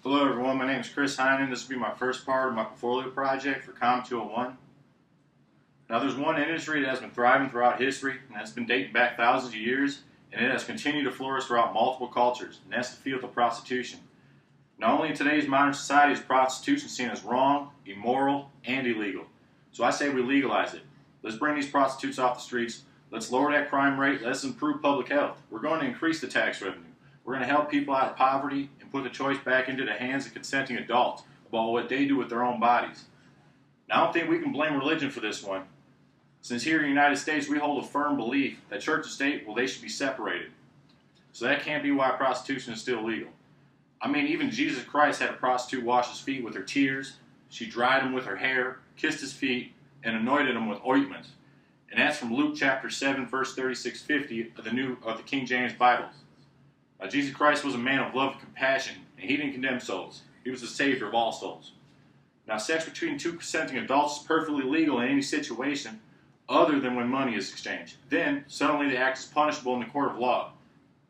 Hello everyone, my name is Chris Heinen. This will be my first part of my portfolio project for COM 201. Now there's one industry that has been thriving throughout history, and that's been dating back thousands of years, and it has continued to flourish throughout multiple cultures, and that's the field of prostitution. Not only in today's modern society is prostitution seen as wrong, immoral, and illegal. So I say we legalize it. Let's bring these prostitutes off the streets. Let's lower that crime rate. Let's improve public health. We're going to increase the tax revenue. We're going to help people out of poverty and put the choice back into the hands of consenting adults about what they do with their own bodies. Now, I don't think we can blame religion for this one, since here in the United States we hold a firm belief that church and state, well, they should be separated. So that can't be why prostitution is still legal. I mean, even Jesus Christ had a prostitute wash his feet with her tears. She dried them with her hair, kissed his feet, and anointed them with ointment. And that's from Luke chapter 7, verse 3650 of the King James Bible. Now, Jesus Christ was a man of love and compassion, and he didn't condemn souls. He was the savior of all souls. Now, sex between two consenting adults is perfectly legal in any situation other than when money is exchanged. Then, suddenly the act is punishable in the court of law.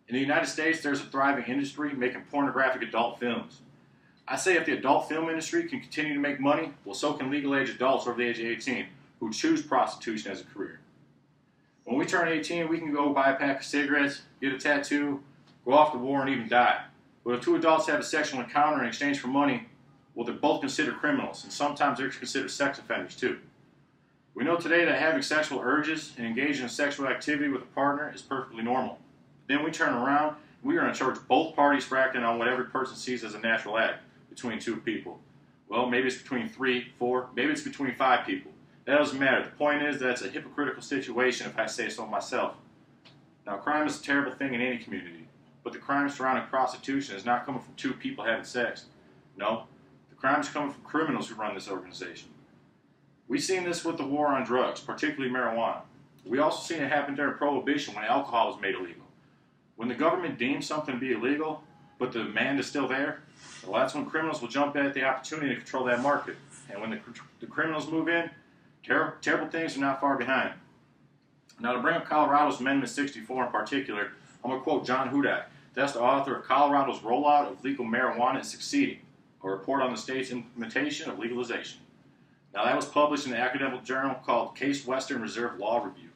In the United States, there's a thriving industry making pornographic adult films. I say if the adult film industry can continue to make money, well, so can legal-age adults over the age of 18 who choose prostitution as a career. When we turn 18, we can go buy a pack of cigarettes, get a tattoo, go off to war, and even die. But if two adults have a sexual encounter in exchange for money, well, they're both considered criminals, and sometimes they're considered sex offenders too. We know today that having sexual urges and engaging in sexual activity with a partner is perfectly normal. Then we turn around, we are going to charge both parties for acting on what every person sees as a natural act between two people. Well, maybe it's between 3, 4, maybe it's between 5 people. That doesn't matter. The point is that it's a hypocritical situation, if I say so myself. Now, crime is a terrible thing in any community, but the crime surrounding prostitution is not coming from two people having sex. No, the crime is coming from criminals who run this organization. We've seen this with the war on drugs, particularly marijuana. We also seen it happen during Prohibition when alcohol was made illegal. When the government deems something to be illegal, but the demand is still there, well, that's when criminals will jump at the opportunity to control that market. And when the criminals move in, terrible things are not far behind. Now, to bring up Colorado's Amendment 64 in particular, I'm going to quote John Hudak. That's the author of Colorado's Rollout of Legal Marijuana is Succeeding, a report on the state's implementation of legalization. Now, that was published in the academic journal called Case Western Reserve Law Review.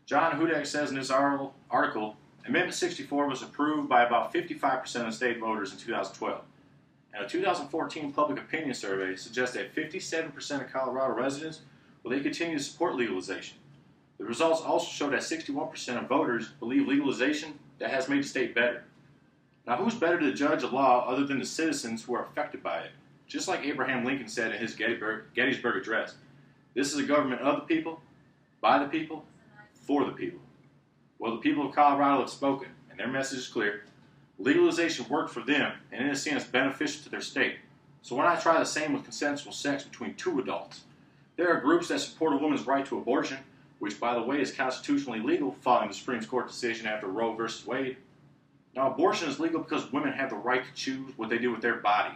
John Hudak says in this article, Amendment 64 was approved by about 55% of state voters in 2012. And a 2014 public opinion survey suggests that 57% of Colorado residents, well, they continue to support legalization. The results also show that 61% of voters believe legalization that has made the state better. Now, who's better to judge a law other than the citizens who are affected by it? Just like Abraham Lincoln said in his Gettysburg Address, this is a government of the people, by the people, for the people. Well, the people of Colorado have spoken, and their message is clear. Legalization worked for them, and it is seen as beneficial to their state. So why not try the same with consensual sex between two adults? There are groups that support a woman's right to abortion, which, by the way, is constitutionally legal following the Supreme Court decision after Roe v. Wade. Now, abortion is legal because women have the right to choose what they do with their body.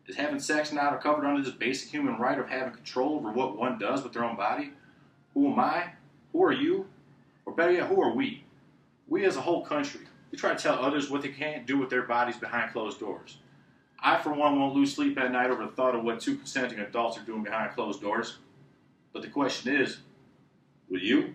Is having sex not covered under this basic human right of having control over what one does with their own body? Who am I? Who are you? Or better yet, who are we? We as a whole country. We try to tell others what they can't do with their bodies behind closed doors. I, for one, won't lose sleep at night over the thought of what two consenting adults are doing behind closed doors. But the question is, will you?